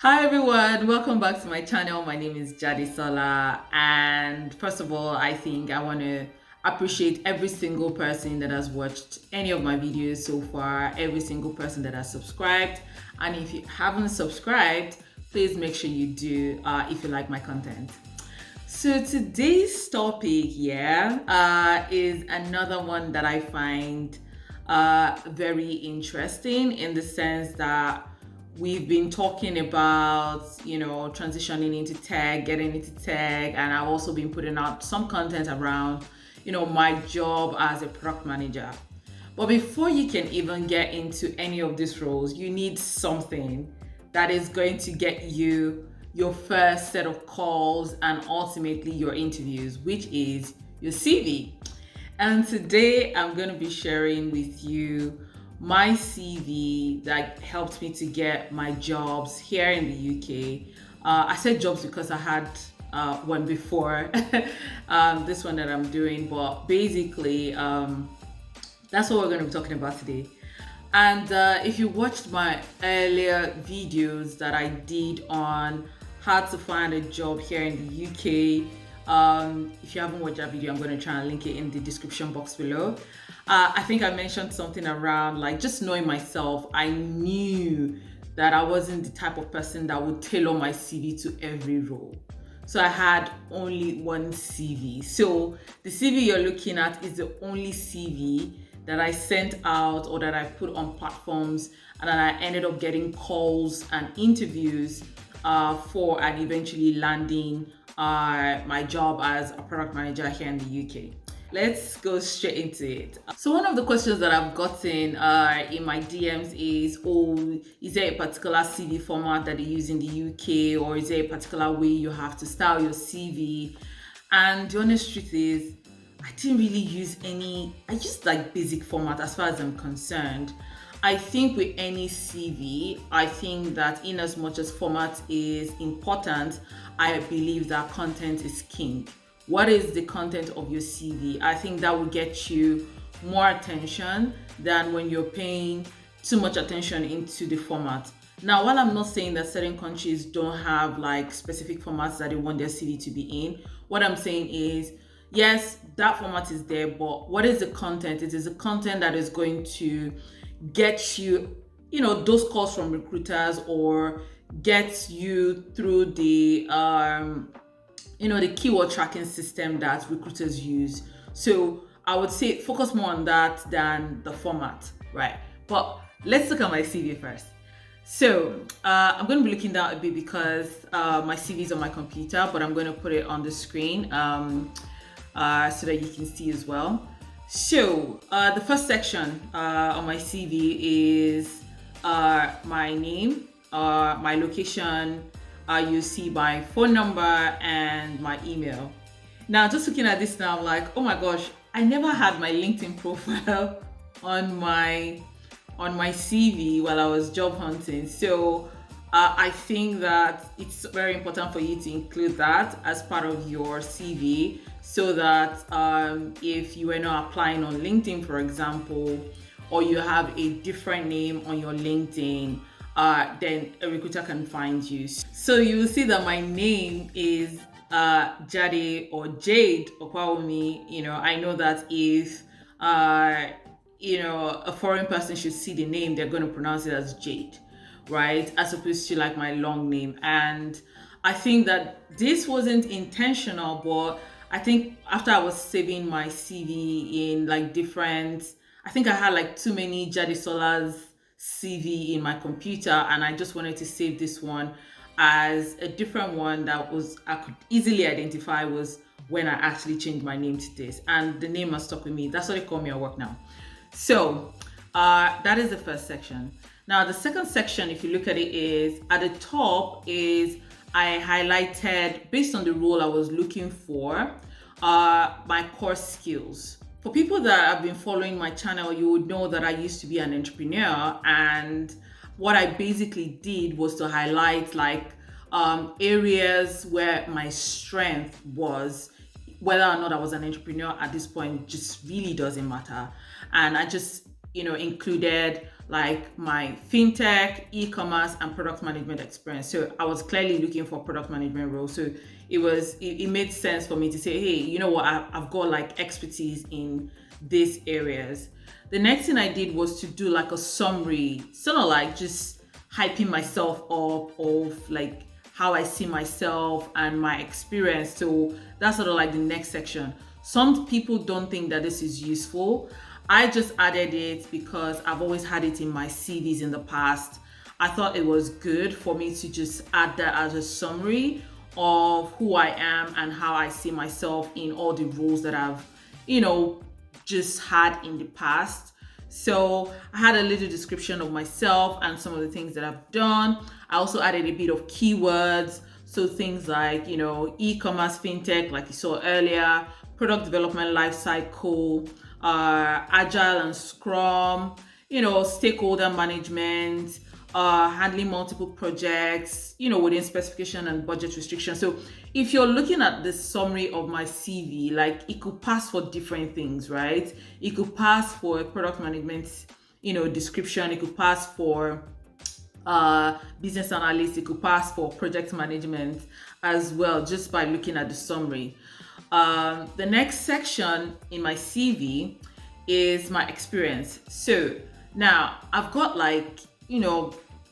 Hi everyone, welcome back to my channel. My name is Jadisola, and first of all, I think I want to appreciate every single person that has watched any of my videos so far, every single person that has subscribed. And if you haven't subscribed, please make sure you do if you like my content. So today's topic, is another one that I find very interesting in the sense that we've been talking about, transitioning into tech, getting into tech, and I've also been putting out some content around, my job as a product manager. But before you can even get into any of these roles, you need something that is going to get you your first set of calls and ultimately your interviews, which is your CV. And today I'm going to be sharing with you my CV that helped me to get my jobs here in the UK. I said jobs because I had one before this one that I'm doing, but basically, that's what we're going to be talking about today. And if you watched my earlier videos that I did on how to find a job here in the UK, if you haven't watched that video, I'm going to try and link it in the description box below. I think I mentioned something around like just knowing myself. I knew that I wasn't the type of person that would tailor my CV to every role. So I had only one CV. So the CV you're looking at is the only CV that I sent out or that I put on platforms, and then I ended up getting calls and interviews for and eventually landing my job as a product manager here in the UK. Let's go straight into it. So one of the questions that I've gotten in my DMs is, is there a particular CV format that they use in the UK, or is there a particular way you have to style your CV? And the honest truth is, I didn't really use any. I used like basic format as far as I'm concerned. I think with any CV, I think that in as much as format is important, I believe that content is king. What is the content of your CV? I think that will get you more attention than when you're paying too much attention into the format. Now, while I'm not saying that certain countries don't have like specific formats that they want their CV to be in, what I'm saying is, yes, that format is there, but what is the content? It is the content that is going to get you, those calls from recruiters, or get you through the keyword tracking system that recruiters use. So I would say focus more on that than the format, right? But let's look at my CV first. So I'm going to be looking down a bit because my CV is on my computer, but I'm going to put it on the screen so that you can see as well. So the first section on my CV is my name, my location. You see my phone number and my email. Now, just looking at this now, I'm like, oh my gosh, I never had my LinkedIn profile on my CV while I was job hunting. So I think that it's very important for you to include that as part of your CV, so that if you were not applying on LinkedIn, for example, or you have a different name on your LinkedIn, then a recruiter can find you. So you will see that my name is Jade or Jade Okwaomi. I know that if a foreign person should see the name, they're going to pronounce it as Jade, right? As opposed to like my long name. And I think that this wasn't intentional, but I think after I was saving my CV in like I think I had like too many Jadisola's CV in my computer, and I just wanted to save this one as a different one that I could easily identify was when I actually changed my name to this, and the name has stuck with me. That's what they call me at work now. So that is the first section. Now the second section, if you look at it, is at the top is I highlighted, based on the role I was looking for, my core skills. For people that have been following my channel, you would know that I used to be an entrepreneur, and what I basically did was to highlight like areas where my strength was. Whether or not I was an entrepreneur at this point just really doesn't matter. And I just included like my fintech, e-commerce, and product management experience. So I was clearly looking for product management role. So it made sense for me to say, hey, you know what, I've got like expertise in these areas. The next thing I did was to do like a summary, sort of like just hyping myself up of like how I see myself and my experience. So that's sort of like the next section. Some people don't think that this is useful. I just added it because I've always had it in my CVs in the past. I thought it was good for me to just add that as a summary of who I am and how I see myself in all the roles that I've, just had in the past. So I had a little description of myself and some of the things that I've done. I also added a bit of keywords. So things like, e-commerce, fintech, like you saw earlier, product development lifecycle, agile and scrum, stakeholder management, handling multiple projects, within specification and budget restrictions. So if you're looking at the summary of my CV, like it could pass for different things, right? It could pass for a product management, description. It could pass for business analyst. It could pass for project management as well, just by looking at the summary. The next section in my CV is my experience. So now I've got like,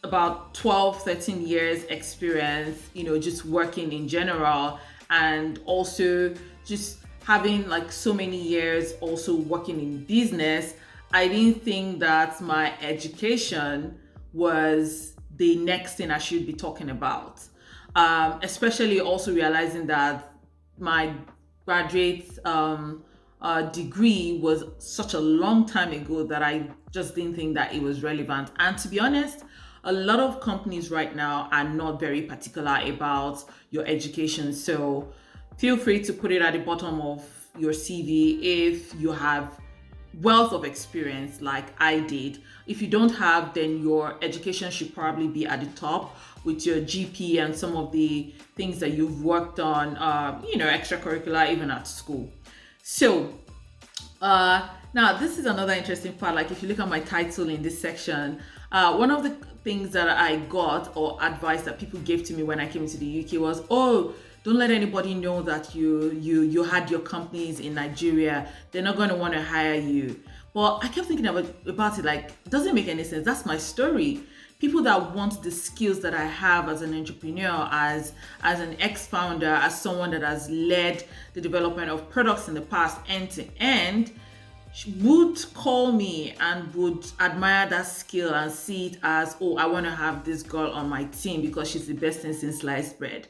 about 12, 13 years experience, just working in general, and also just having like so many years also working in business. I didn't think that my education was the next thing I should be talking about. Especially also realizing that my graduate degree was such a long time ago that I just didn't think that it was relevant. And to be honest, a lot of companies right now are not very particular about your education. So feel free to put it at the bottom of your CV if you have wealth of experience like I did. If you don't have, then your education should probably be at the top with your GP and some of the things that you've worked on, extracurricular, even at school. So now this is another interesting part. Like if you look at my title in this section, one of the things that I got or advice that people gave to me when I came to the UK was, oh, don't let anybody know that you had your companies in Nigeria. They're not going to want to hire you. But I kept thinking about it, like, it doesn't make any sense. That's my story. People that want the skills that I have as an entrepreneur, as an ex-founder, as someone that has led the development of products in the past end to end, would call me and would admire that skill and see it as, oh, I want to have this girl on my team because she's the best thing since sliced bread.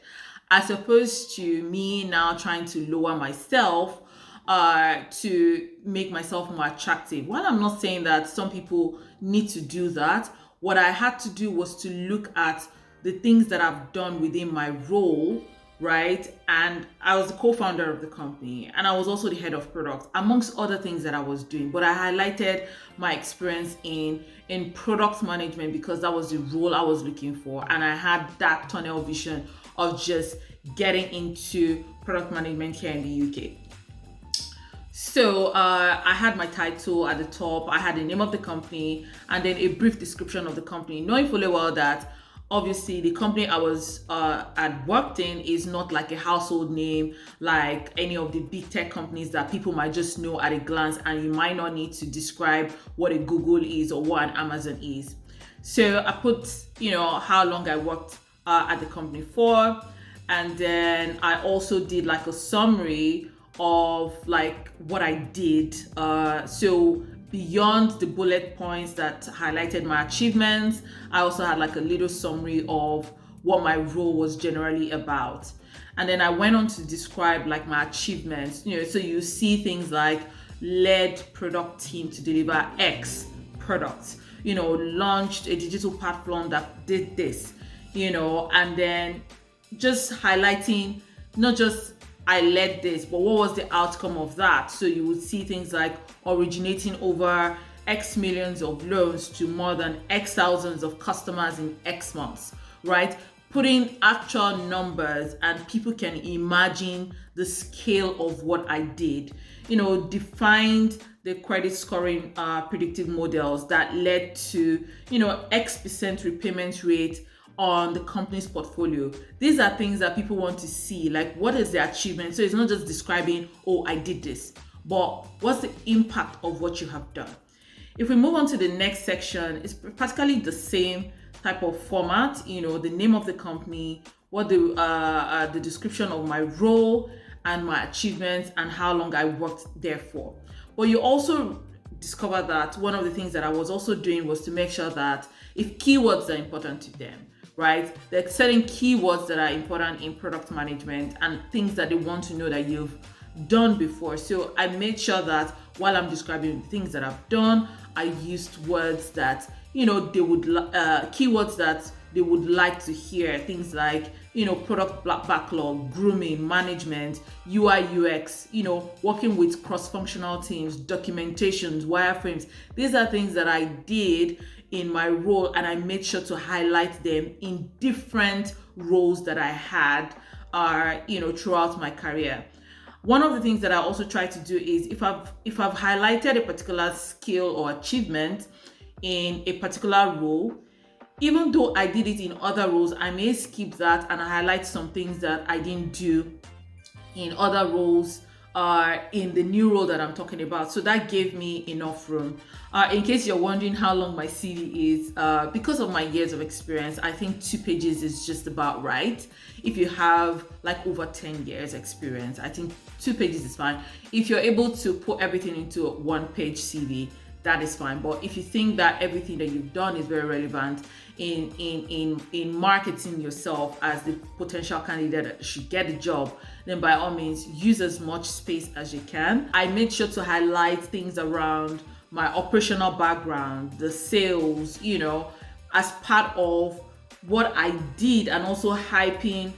As opposed to me now trying to lower myself to make myself more attractive. While I'm not saying that some people need to do that, what I had to do was to look at the things that I've done within my role, right? And I was the co-founder of the company, and I was also the head of product, amongst other things that I was doing. But I highlighted my experience in product management because that was the role I was looking for. And I had that tunnel vision of just getting into product management here in the UK. So I had my title at the top, I had the name of the company, and then a brief description of the company, knowing fully well that obviously the company I was had worked in is not like a household name like any of the big tech companies that people might just know at a glance, and you might not need to describe what a Google is or what an Amazon is. So I put, how long I worked at the company for, and then I also did like a summary of like what I did. So beyond the bullet points that highlighted my achievements, I also had like a little summary of what my role was generally about. And then I went on to describe like my achievements, so you see things like led product team to deliver X products, launched a digital platform that did this, and then just highlighting not just I led this, but what was the outcome of that? So you would see things like originating over X millions of loans to more than X thousands of customers in X months, right? putting actual numbers and people can imagine the scale of what I did. Defined the credit scoring predictive models that led to, X% repayment rate on the company's portfolio. These are things that people want to see, like what is the achievement. So it's not just describing, oh, I did this, but what's the impact of what you have done. If we move on to the next section, it's practically the same type of format. The name of the company, what the description of my role and my achievements, and how long I worked there for. But you also discover that one of the things that I was also doing was to make sure that if keywords are important to them, right? There are certain keywords that are important in product management and things that they want to know that you've done before. So I made sure that while I'm describing things that I've done, I used words that, they would, keywords that they would like to hear. Things like, product backlog, grooming, management, UI, UX, working with cross-functional teams, documentations, wireframes. These are things that I did in my role, and I made sure to highlight them in different roles that I had, throughout my career. One of the things that I also try to do is if I've highlighted a particular skill or achievement in a particular role, even though I did it in other roles, I may skip that and highlight some things that I didn't do in other roles in the new role that I'm talking about. So that gave me enough room. In case you're wondering how long my CV is, because of my years of experience, I think 2 pages is just about right. If you have like over 10 years experience, I think 2 pages is fine. If you're able to put everything into a 1-page CV, that is fine. But if you think that everything that you've done is very relevant in marketing yourself as the potential candidate that should get a job, then by all means use as much space as you can. I made sure to highlight things around my operational background, the sales, as part of what I did, and also hyping,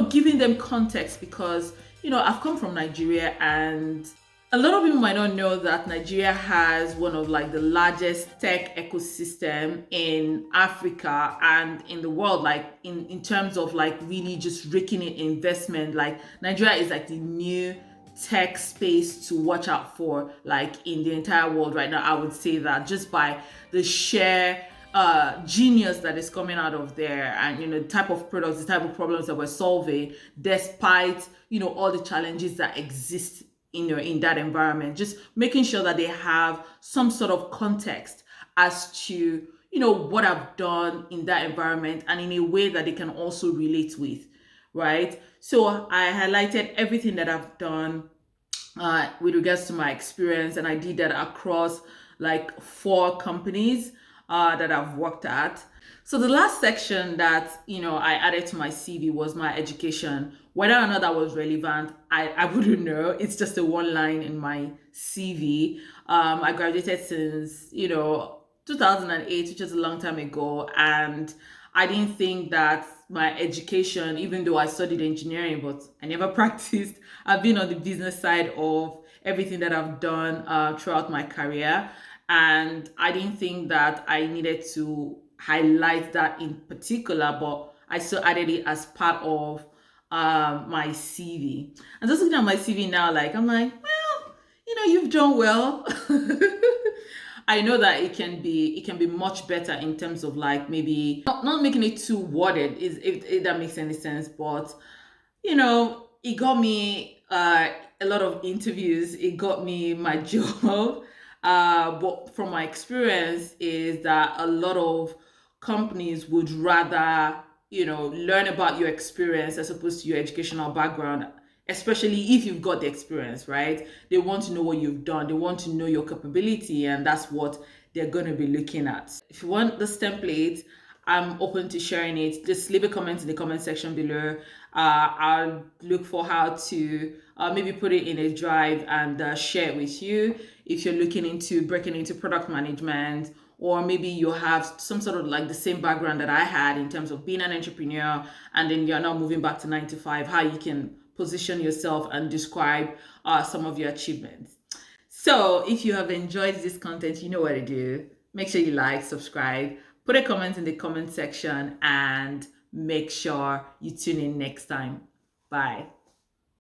giving them context, because I've come from Nigeria, and a lot of people might not know that Nigeria has one of like the largest tech ecosystem in Africa and in the world, like in terms of like really just raking in investment. Like Nigeria is like the new tech space to watch out for, like in the entire world right now. I would say that just by the sheer genius that is coming out of there, and the type of products, the type of problems that we're solving, despite all the challenges that exist in that environment. Just making sure that they have some sort of context as to what I've done in that environment, and in a way that they can also relate with, right? So I highlighted everything that I've done with regards to my experience, and I did that across like 4 companies that I've worked at. So the last section that I added to my CV was my education. Whether or not that was relevant, I wouldn't know. It's just a 1 line in my CV. I graduated since 2008, which is a long time ago, and I didn't think that my education, even though I studied engineering, but I never practiced. I've been on the business side of everything that I've done throughout my career, and I didn't think that I needed to highlight that in particular, but I still added it as part of my CV. And just looking at my CV now, I'm like, well, you've done well. I know that it can be much better in terms of like maybe not making it too worded, if that makes any sense. But it got me a lot of interviews. It got me my job. But from my experience is that a lot of companies would rather learn about your experience as opposed to your educational background, especially if you've got the experience, right? They want to know what you've done. They want to know your capability, and that's what they're going to be looking at. If you want this template, I'm open to sharing it. Just leave a comment in the comment section below. I'll look for how to maybe put it in a drive and share it with you if you're looking into breaking into product management, or maybe you have some sort of like the same background that I had in terms of being an entrepreneur, and then you're now moving back to 9 to 5, how you can position yourself and describe some of your achievements. So if you have enjoyed this content, you know what to do. Make sure you like, subscribe, put a comment in the comment section, and make sure you tune in next time. Bye.